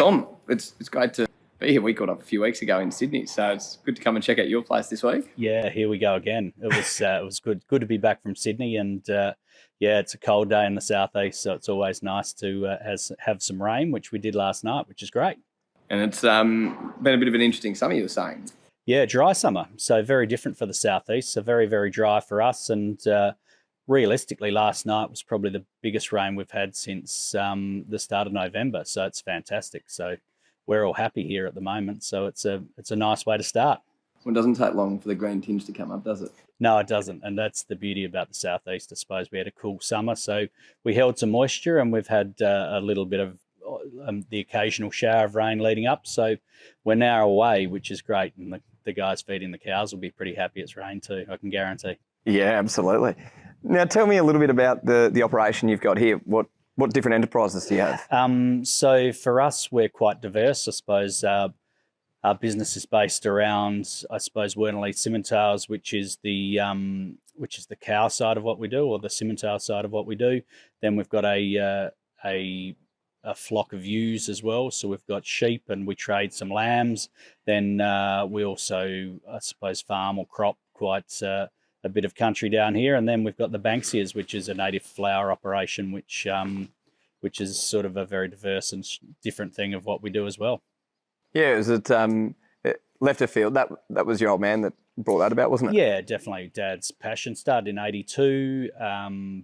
Tom, it's great to be here. We caught up a few weeks ago in Sydney, so it's good to come and check out your place this week. Yeah, here we go again. It was good to be back from Sydney, and yeah, it's a cold day in the southeast, so it's always nice to have some rain, which we did last night, which is great. And it's been a bit of an interesting summer, you were saying. Yeah, dry summer, so very different for the southeast. So very dry for us, and realistically, last night was probably the biggest rain we've had since the start of November. So it's fantastic. So we're all happy here at the moment. So it's a nice way to start. Well, it doesn't take long for the green tinge to come up, does it? No, it doesn't, and that's the beauty about the southeast. I suppose we had a cool summer, so we held some moisture, and we've had a little bit of the occasional shower of rain leading up. So we're now away, which is great, and the guys feeding the cows will be pretty happy it's rained too, I can guarantee. Yeah, absolutely. Now, tell me a little bit about the operation you've got here. What different enterprises do you have? So for us, we're quite diverse. I suppose our business is based around, I suppose, Woonallee Simmentals, which is the cow side of what we do, or the Simmental side of what we do. Then we've got a flock of ewes as well. So we've got sheep, and we trade some lambs. Then we also, I suppose, farm or crop quite a bit of country down here. And then we've got the Banksias, which is a native flower operation, which is sort of a very diverse and different thing of what we do as well. Yeah, was it left of field? That was your old man that brought that about, wasn't it? Yeah, definitely. Dad's passion started in '82,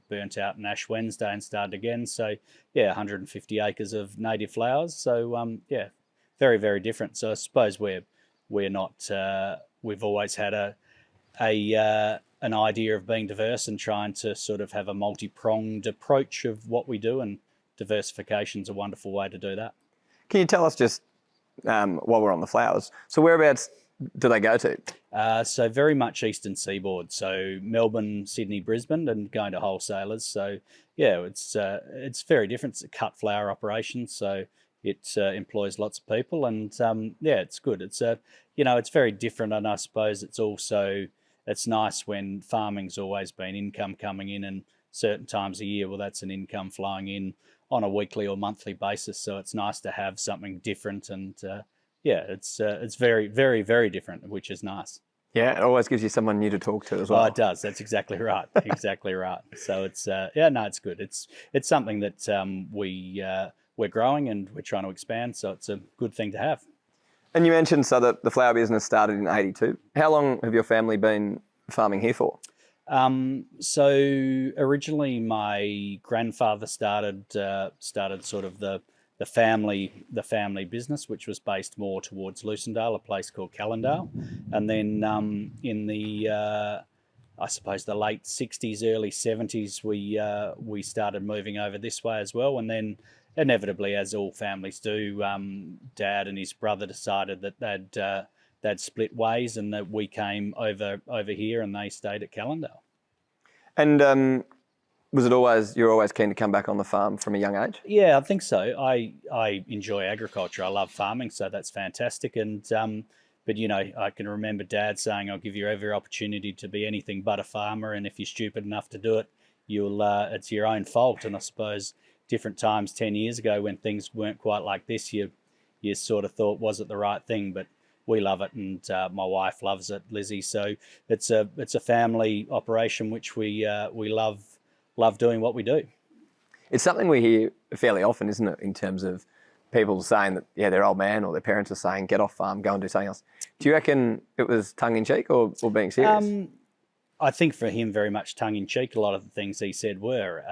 burnt out in Ash Wednesday and started again. So yeah, 150 acres of native flowers. So yeah, very different. So I suppose we're not. We've always had an idea of being diverse and trying to sort of have a multi-pronged approach of what we do, and diversification is a wonderful way to do that. Can you tell us just while we're on the flowers, so whereabouts do they go to? So very much eastern seaboard, so Melbourne, Sydney, Brisbane, and going to wholesalers. So yeah, it's very different. It's a cut flower operation, so it employs lots of people, and yeah, it's good. It's it's very different, and I suppose it's nice when farming's always been income coming in, and certain times a year, well, that's an income flowing in on a weekly or monthly basis. So it's nice to have something different, and yeah, it's very different, which is nice. Yeah, it always gives you someone new to talk to as well. Oh, it does. That's exactly right. Exactly right. So it's it's good. It's something that we're growing and we're trying to expand. So it's a good thing to have. And you mentioned so that the flower business started in '82. How long have your family been farming here for? So originally my grandfather started sort of the family business, which was based more towards Lucendale, a place called Callendale. And then in the I suppose the late 60s, early 70s, we started moving over this way as well. And then inevitably, as all families do, Dad and his brother decided that they'd split ways, and that we came over here, and they stayed at Callendale. And was it you're always keen to come back on the farm from a young age? Yeah, I think so. I enjoy agriculture. I love farming, so that's fantastic. And but I can remember Dad saying, "I'll give you every opportunity to be anything but a farmer, and if you're stupid enough to do it, it's your own fault." And I suppose different times 10 years ago, when things weren't quite like this, you sort of thought, was it the right thing? But we love it, and my wife loves it, Lizzie. So it's a family operation, which we love doing what we do. It's something we hear fairly often, isn't it, in terms of people saying that, yeah, their old man or their parents are saying, get off farm, go and do something else. Do you reckon it was tongue-in-cheek or being serious? I think for him, very much tongue-in-cheek. A lot of the things he said were.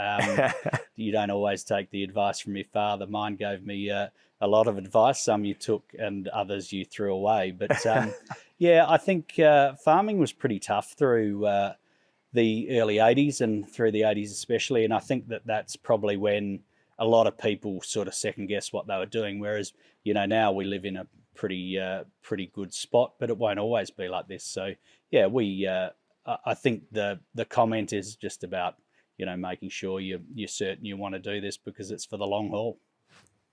You don't always take the advice from your father. Mine gave me a lot of advice. Some you took and others you threw away. But yeah, I think farming was pretty tough through the early 80s and through the 80s especially. And I think that's probably when a lot of people sort of second guess what they were doing. Whereas, now we live in a pretty good spot, but it won't always be like this. So yeah, I think the comment is just about, making sure you're certain you want to do this because it's for the long haul.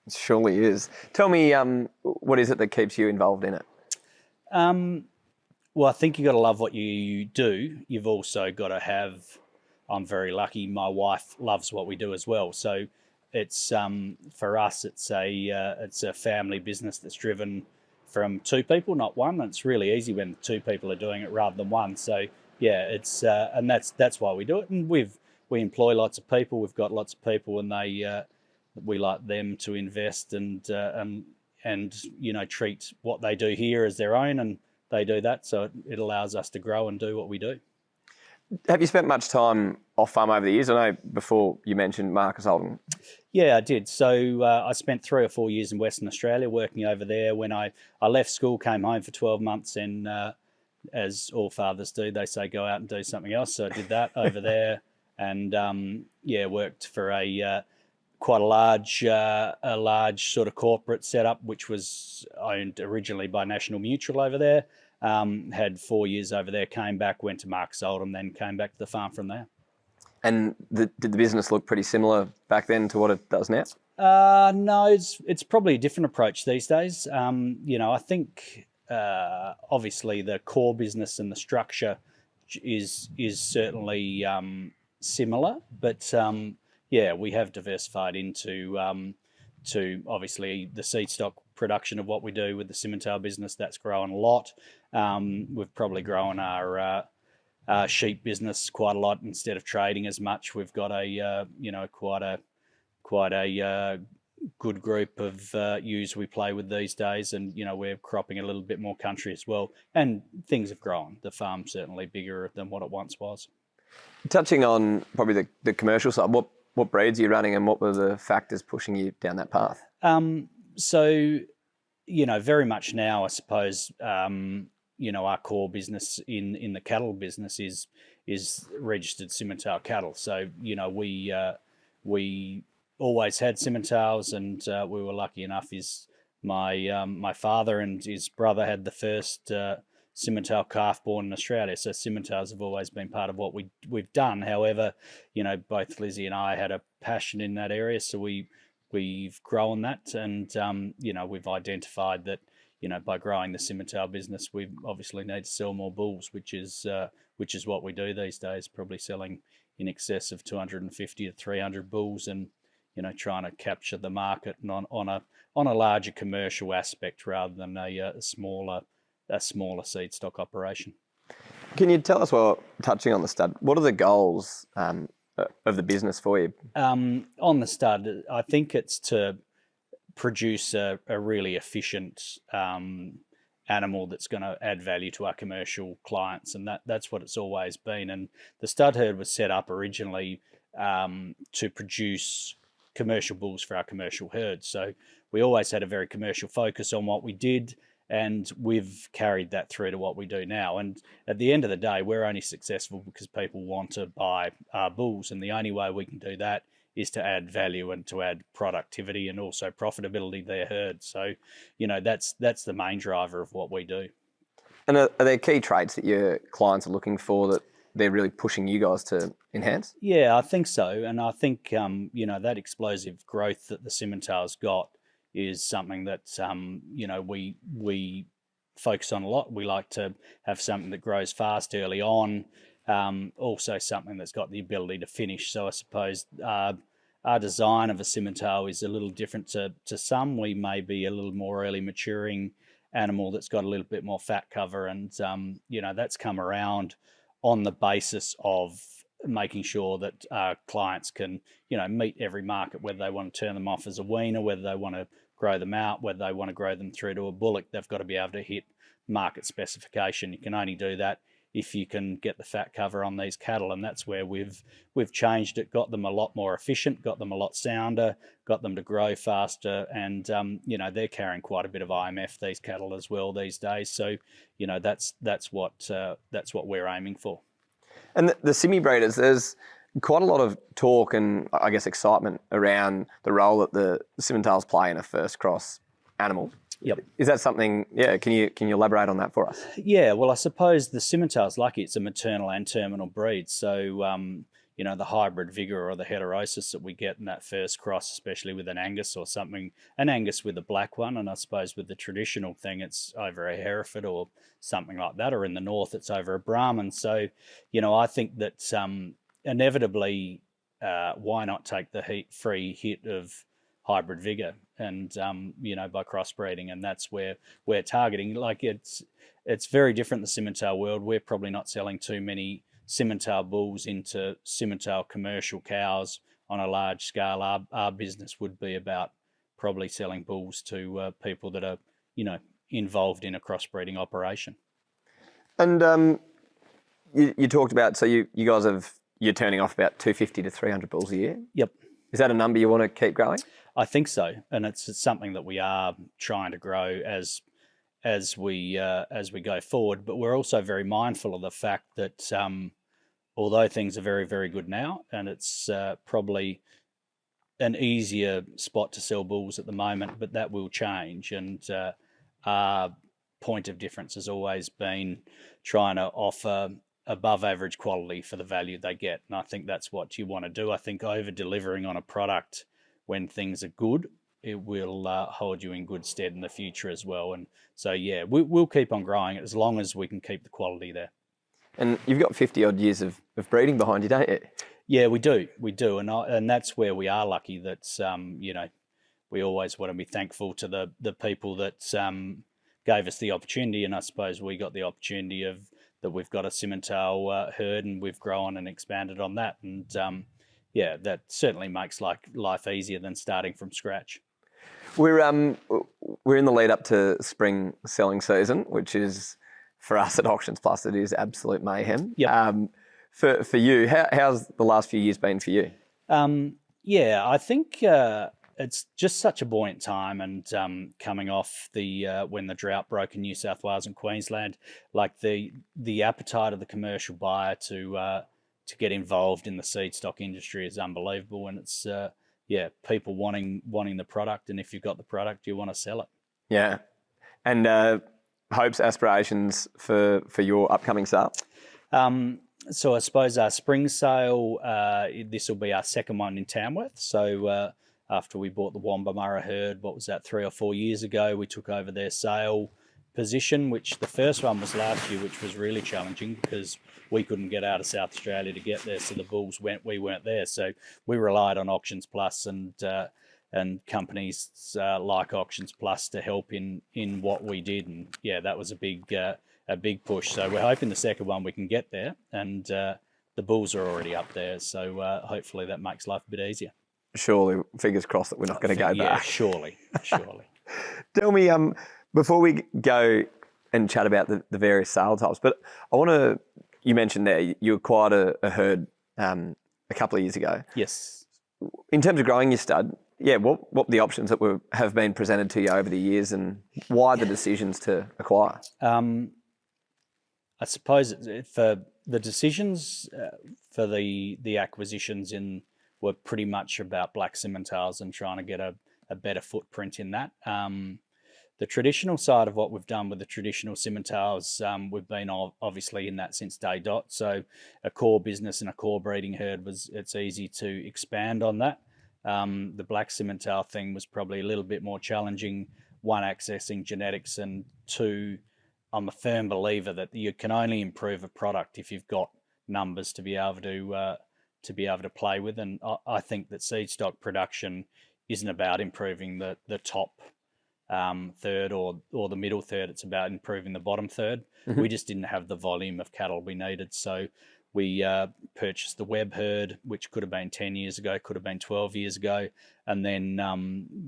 It surely is. Tell me, what is it that keeps you involved in it? Well, I think you've got to love what you do. You've also got to have, I'm very lucky, my wife loves what we do as well. So it's for us, it's a family business that's driven from two people, not one. And it's really easy when two people are doing it rather than one. So yeah, it's and that's why we do it. And we employ lots of people. We've got lots of people, and we like them to invest and treat what they do here as their own, and they do that. So it allows us to grow and do what we do. Have you spent much time off farm over the years? I know before you mentioned Marcus Holden. Yeah, I did. So I spent 3 or 4 years in Western Australia working over there. When I left school, came home for 12 months, and as all fathers do, they say go out and do something else. So I did that over there, and worked for quite a large sort of corporate setup, which was owned originally by National Mutual over there. Had 4 years over there, came back, went to Marcus Oldham, then came back to the farm from there. And did the business look pretty similar back then to what it does now? No, it's probably a different approach these days. I think obviously the core business and the structure is certainly similar, but we have diversified into to obviously the seed stock production of what we do with the Simmental business. That's grown a lot. We've probably grown our sheep business quite a lot. Instead of trading as much, we've got quite a good group of ewes we play with these days, and we're cropping a little bit more country as well. And things have grown. The farm's certainly bigger than what it once was. Touching on probably the commercial side, what breeds are you running, and what were the factors pushing you down that path? So, very much now, I suppose, our core business in the cattle business is registered Simmental cattle. So, we always had Simmentals, and we were lucky enough my father and his brother had the first Simmental calf born in Australia. So Simmentals have always been part of what we've done. However, both Lizzie and I had a passion in that area, so we've grown that, and we've identified that by growing the Simmental business, we obviously need to sell more bulls, which is what we do these days. Probably selling in excess of 250 to 300 bulls, and trying to capture the market on a larger commercial aspect rather than a smaller seed stock operation. Can you tell us, while touching on the stud, what are the goals of the business for you? On the stud, I think it's to produce a really efficient animal that's going to add value to our commercial clients, and that's what it's always been. And the stud herd was set up originally to produce commercial bulls for our commercial herds. So we always had a very commercial focus on what we did, and we've carried that through to what we do now. And at the end of the day, we're only successful because people want to buy our bulls, and the only way we can do that is to add value and to add productivity and also profitability to their herd. So, that's the main driver of what we do. And are there key traits that your clients are looking for that they're really pushing you guys to enhance? Yeah, I think so. And I think, that explosive growth that the Simmental's got is something that, we focus on a lot. We like to have something that grows fast early on, also something that's got the ability to finish. So I suppose our design of a Simmental is a little different to some. We may be a little more early maturing animal that's got a little bit more fat cover, and, that's come around on the basis of making sure that our clients can, meet every market, whether they want to turn them off as a weaner, whether they want to grow them out, whether they want to grow them through to a bullock. They've got to be able to hit market specification. You can only do that if you can get the fat cover on these cattle, and that's where we've changed it, got them a lot more efficient, got them a lot sounder, got them to grow faster, and they're carrying quite a bit of IMF, these cattle, as well these days. So that's what we're aiming for. And the simi breeders, there's quite a lot of talk and I guess excitement around the role that the Simmentals play in a first cross animal. Yep. Is that something? Yeah. Can you elaborate on that for us? Yeah. Well, I suppose the Simmental's lucky; it's a maternal and terminal breed. So the hybrid vigor or the heterosis that we get in that first cross, especially with an Angus or something, an Angus with a black one, and I suppose with the traditional thing, it's over a Hereford or something like that, or in the north, it's over a Brahman. So, I think that inevitably why not take the free hit of hybrid vigor and by crossbreeding, and that's where we're targeting. Like it's very different, the Simmental world. We're probably not selling too many Simmental bulls into Simmental commercial cows on a large scale. Our business would be about probably selling bulls to people that are involved in a crossbreeding operation. And you talked about, so you guys you're turning off about 250 to 300 bulls a year. Yep. Is that a number you want to keep growing? I think so, and it's something that we are trying to grow as we go forward. But we're also very mindful of the fact that although things are very, very good now, and it's probably an easier spot to sell bulls at the moment, but that will change. And our point of difference has always been trying to offer above average quality for the value they get. And I think that's what you want to do. I think over delivering on a product when things are good, it will hold you in good stead in the future as well. And so, yeah, we'll keep on growing it as long as we can keep the quality there. And you've got 50 odd years of breeding behind you, don't you? Yeah, we do. And that's where we are lucky that, we always want to be thankful to the people that gave us the opportunity. And I suppose we got the opportunity that we've got a Simmental herd, and we've grown and expanded on that. And that certainly makes life easier than starting from scratch. We're in the lead up to spring selling season, which is, for us at AuctionsPlus, it is absolute mayhem. Yep. For you, how's the last few years been for you? I think it's just such a buoyant time, and coming off when the drought broke in New South Wales and Queensland, like the appetite of the commercial buyer to get involved in the seed stock industry is unbelievable, and it's people wanting the product, and if you've got the product, you want to sell it. Yeah, and hopes, aspirations for your upcoming sale. So I suppose our spring sale, this will be our second one in Tamworth. So after we bought the Woombaloo herd, what was that, 3 or 4 years ago, we took over their sale position, which the first one was last year, which was really challenging because we couldn't get out of South Australia to get there. So the bulls we weren't there. So we relied on AuctionsPlus and companies like AuctionsPlus to help in what we did. And yeah, that was a big push. So we're hoping the second one we can get there, and the bulls are already up there. So hopefully that makes life a bit easier. Surely, fingers crossed that we're not going to go back. Yeah, surely. Tell me, before we go and chat about the various sale types, but I want to, you mentioned there you acquired a herd a couple of years ago. Yes. In terms of growing your stud, what were the options that have been presented to you over the years, and why the decisions to acquire? I suppose for the decisions for the acquisitions were pretty much about black Simmentals and trying to get a better footprint in that. The traditional side of what we've done with the traditional Simmentals, we've been obviously in that since day dot. So a core business and a core breeding herd it's easy to expand on that. The black Simmental thing was probably a little bit more challenging. One, accessing genetics, and two, I'm a firm believer that you can only improve a product if you've got numbers to be able to play with. And I think that seed stock production isn't about improving the top third or the middle third. It's about improving the bottom third. Mm-hmm. We just didn't have the volume of cattle we needed. So we purchased the Webb herd, which could have been 10 years ago, could have been 12 years ago. And then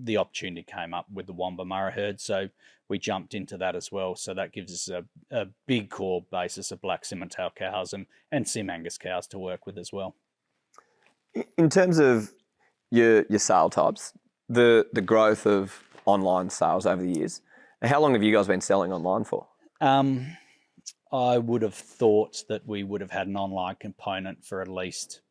the opportunity came up with the Woombaloo herd. So we jumped into that as well. So that gives us a big core basis of black Simmental cows and Sim Angus cows to work with as well. In terms of your sale types, the growth of online sales over the years, how long have you guys been selling online for? I would have thought that we would have had an online component for at least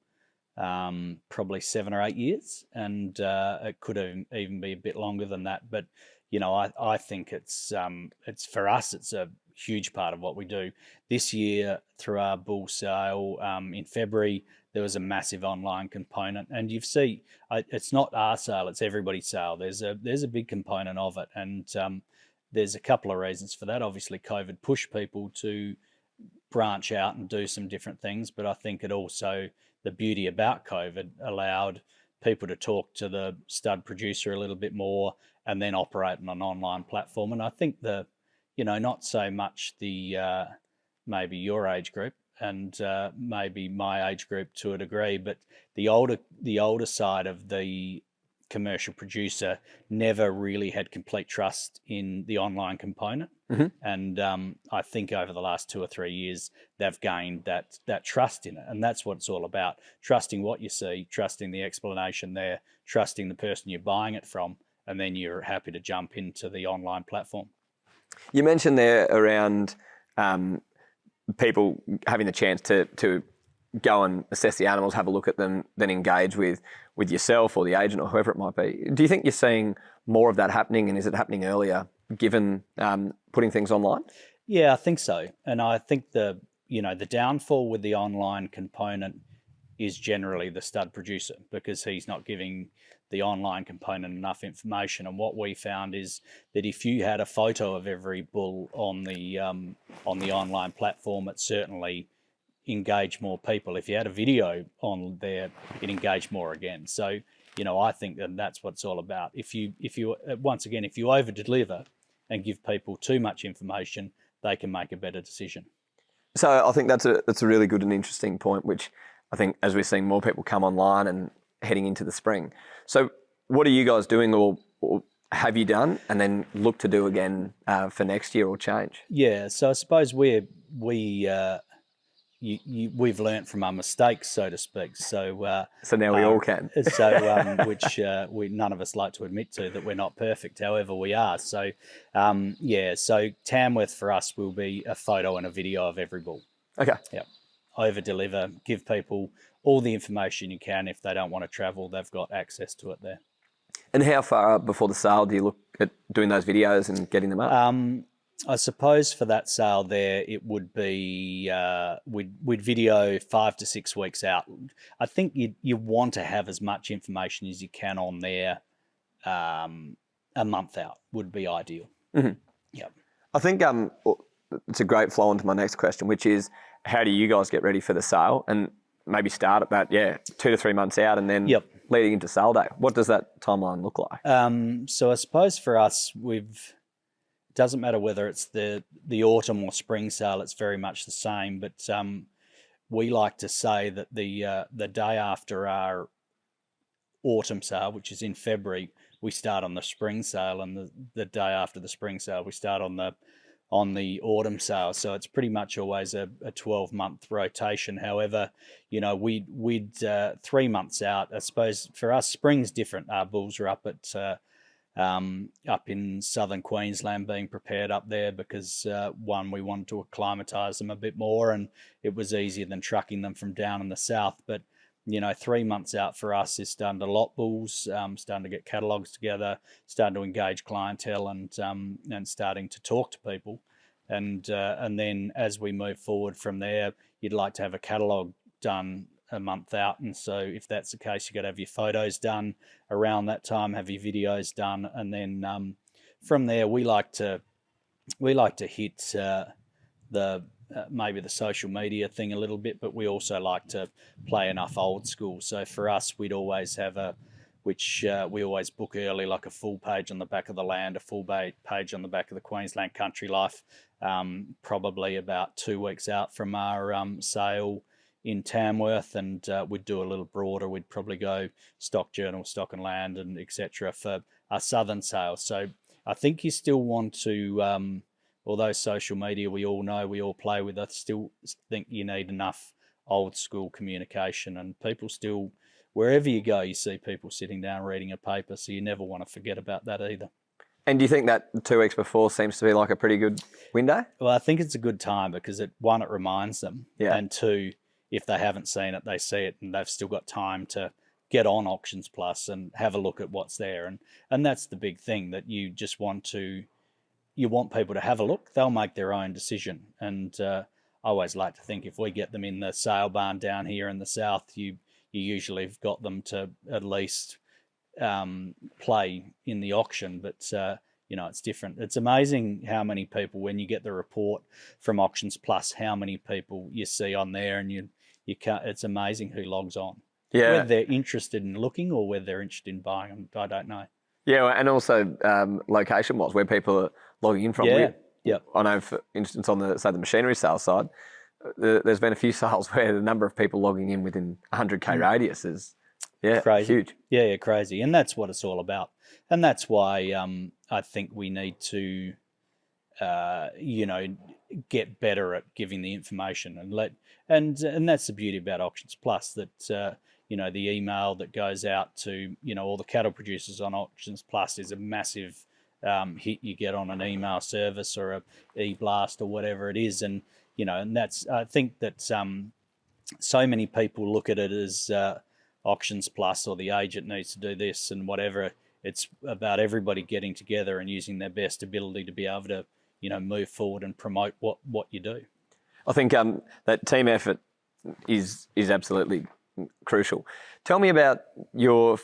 probably 7 or 8 years, and it could even be a bit longer than that. But I think it's for us, it's a huge part of what we do. This year, through our bull sale in February, there was a massive online component, and you see, it's not our sale; it's everybody's sale. There's a big component of it, and there's a couple of reasons for that. Obviously, COVID pushed people to branch out and do some different things, but I think it also the beauty about COVID allowed people to talk to the stud producer a little bit more and then operate on an online platform. And I think not so much the maybe your age group and maybe my age group to a degree, but the older side of the commercial producer never really had complete trust in the online component. Mm-hmm. And I think over the last 2 or 3 years, they've gained that trust in it. And that's what it's all about, trusting what you see, trusting the explanation there, trusting the person you're buying it from, and then you're happy to jump into the online platform. You mentioned there around people having the chance to go and assess the animals, have a look at them, then engage with yourself or the agent or whoever it might be. Do you think you're seeing more of that happening, and is it happening earlier given putting things online? Yeah, I think so. And I think the downfall with the online component is generally the stud producer, because he's not giving the online component enough information. And what we found is that if you had a photo of every bull on the online platform, it certainly engaged more people. If you had a video on there, it engaged more again. So, I think that's what it's all about. If you once again, if you over deliver and give people too much information, they can make a better decision. So I think that's a really good and interesting point, which I think as we're seeing more people come online and heading into the spring. So what are you guys doing, or have you done, and then look to do again for next year or change? Yeah, so I suppose we've learnt from our mistakes, so to speak. So now we all can. Which none of us like to admit to, that we're not perfect. However, we are. So so Tamworth for us will be a photo and a video of every bull. Okay. Yep. Over deliver, give people all the information you can. If they don't want to travel, they've got access to it there. And how far before the sale do you look at doing those videos and getting them up? I suppose for that sale there, it would be we'd video 5 to 6 weeks out. I think you want to have as much information as you can on there. A month out would be ideal. Mm-hmm. Yeah, I think it's a great flow into my next question, which is, how do you guys get ready for the sale, and maybe start at that 2 to 3 months out, and then leading into sale day? What does that timeline look like? So I suppose for us, it doesn't matter whether it's the autumn or spring sale, it's very much the same. But we like to say that the day after our autumn sale, which is in February, we start on the spring sale, and the day after the spring sale, we start on the autumn sale. So it's pretty much always a 12-month rotation. However, we'd 3 months out. I suppose for us, spring's different. Our bulls are up in southern Queensland, being prepared up there because we wanted to acclimatise them a bit more, and it was easier than trucking them from down in the south. But 3 months out for us is starting to lot bulls, starting to get catalogues together, starting to engage clientele, and starting to talk to people, and then as we move forward from there, you'd like to have a catalogue done a month out. And so if that's the case, you've got to have your photos done around that time, have your videos done, and then from there we like to hit maybe the social media thing a little bit, but we also like to play enough old school. So for us, we'd always have we always book early, like a full page on the back of the Land, a full page on the back of the Queensland Country Life, probably about 2 weeks out from our sale in Tamworth, and we'd do a little broader. We'd probably go Stock Journal, Stock and Land, and etc. for our southern sales. So I think you still want to, although social media we all know, we all play with, I still think you need enough old school communication, and people still, wherever you go, you see people sitting down reading a paper, so you never want to forget about that either. And do you think that 2 weeks before seems to be like a pretty good window? Well, I think it's a good time because it reminds them, and two, if they haven't seen it, they see it, and they've still got time to get on AuctionsPlus and have a look at what's there. And that's the big thing, that you just want people to have a look. They'll make their own decision. And I always like to think if we get them in the sale barn down here in the south, you usually have got them to at least play in the auction. But it's different. It's amazing how many people, when you get the report from AuctionsPlus, how many people you see on there, and you you can't. It's amazing who logs on. Yeah. Whether they're interested in looking or whether they're interested in buying them, I don't know. Yeah, and also location-wise, where people are logging in from. Yeah. Yep. I know, for instance, on the machinery sales side, there's been a few sales where the number of people logging in within 100k radius is Crazy. huge. Yeah, crazy. And that's what it's all about. And that's why I think we need to, get better at giving the information and that's the beauty about AuctionsPlus, that the email that goes out to all the cattle producers on AuctionsPlus is a massive hit you get on an email service or a e-blast or whatever it is, and and that's, I think that so many people look at it as AuctionsPlus or the agent needs to do this and whatever. It's about everybody getting together and using their best ability to be able to move forward and promote what you do. I think that team effort is absolutely crucial. Tell me about your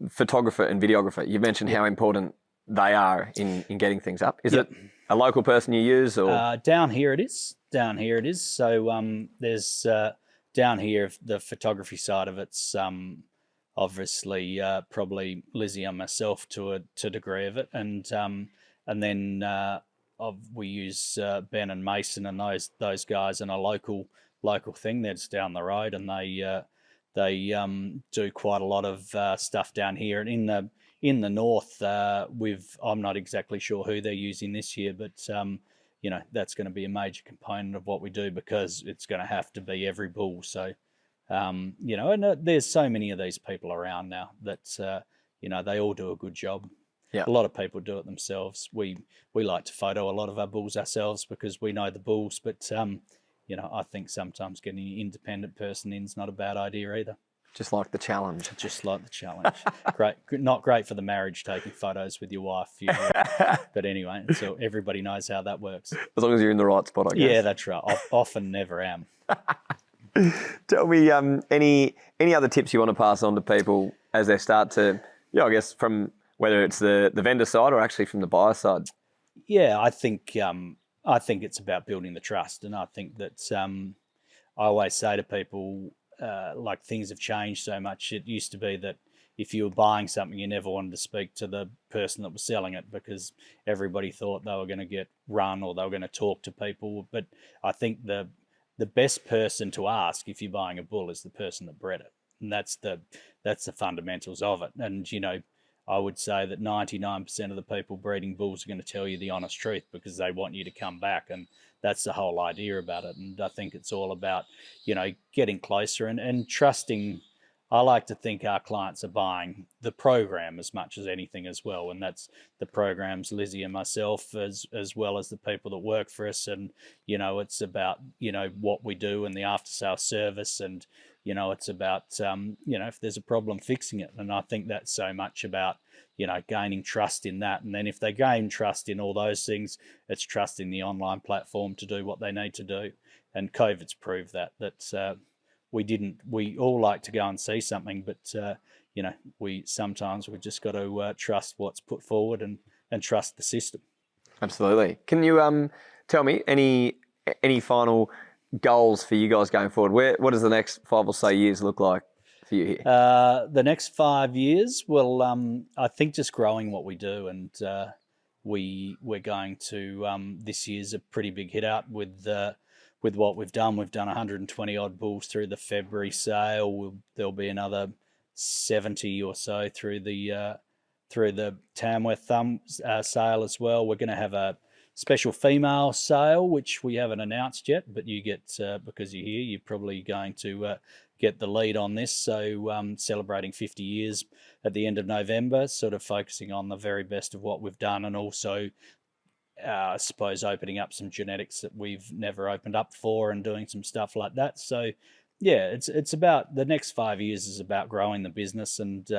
photographer and videographer. You mentioned how important they are in getting things up. Is it a local person you use, or down here it is? Down here it is. So there's down here the photography side of it's obviously probably Lizzie and myself to a degree of it, and then we use Ben and Mason and those guys in a local thing that's down the road, and they do quite a lot of stuff down here. And in the north, I'm not exactly sure who they're using this year, but that's going to be a major component of what we do, because it's going to have to be every bull. So and there's so many of these people around now that they all do a good job. Yeah. A lot of people do it themselves. We like to photo a lot of our bulls ourselves because we know the bulls, but I think sometimes getting an independent person in is not a bad idea either. just like the challenge? Just like the challenge. Great, not great for the marriage, taking photos with your wife. But anyway, so everybody knows how that works. As long as you're in the right spot, I guess. Yeah, that's right. I often never am. Tell me any other tips you want to pass on to people as they start to, I guess, from whether it's the vendor side or actually from the buyer side? Yeah, I think it's about building the trust, and I think that I always say to people, like, things have changed so much. It used to be that if you were buying something, you never wanted to speak to the person that was selling it because everybody thought they were going to get run or they were going to talk to people. But I think the best person to ask if you're buying a bull is the person that bred it, and that's the fundamentals of it. And I would say that 99% of the people breeding bulls are going to tell you the honest truth because they want you to come back, and that's the whole idea about it. And I think it's all about, getting closer and trusting. I like to think our clients are buying the program as much as anything as well, and that's the programs, Lizzie and myself, as well as the people that work for us. And it's about what we do and the after sale service, and it's about if there's a problem, fixing it. And I think that's so much about gaining trust in that. And then if they gain trust in all those things, it's trusting the online platform to do what they need to do. And COVID's proved that we all like to go and see something, but we just got to trust what's put forward and trust the system. Absolutely. Can you tell me any final goals for you guys going forward? What does the next 5 or so years look like for you here? The next 5 years, well, I think just growing what we do, and we're going to this year's a pretty big hit out with what we've done. We've done 120 odd bulls through the February sale. There'll be another 70 or so through the Tamworth sale as well. We're going to have a special female sale, which we haven't announced yet, but you get, because you're here, you're probably going to get the lead on this. So celebrating 50 years at the end of November, sort of focusing on the very best of what we've done, and also I suppose opening up some genetics that we've never opened up for and doing some stuff like that. So yeah, it's about the next 5 years is about growing the business and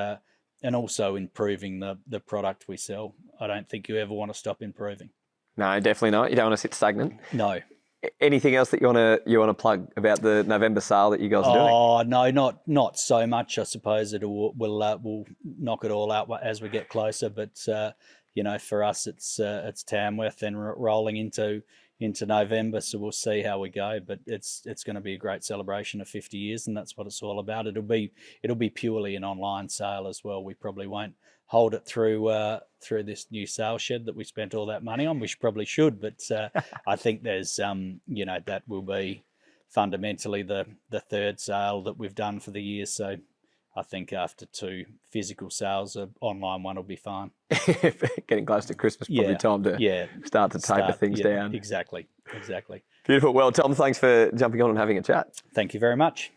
also improving the product we sell. I don't think you ever want to stop improving. No, definitely not. You don't want to sit stagnant. No. Anything else that you want to plug about the November sale that you guys are doing? Oh no, not so much. I suppose we'll knock it all out as we get closer. But for us, it's Tamworth and rolling into into November, so we'll see how we go. But it's going to be a great celebration of 50 years, and that's what it's all about. It'll be purely an online sale as well. We probably won't hold it through this new sale shed that we spent all that money on. We probably should, but I think there's that will be fundamentally the third sale that we've done for the year. So I think after 2 physical sales, an online one will be fine. Getting close to Christmas, probably time to start to taper things down. Exactly. Beautiful. Well, Tom, thanks for jumping on and having a chat. Thank you very much.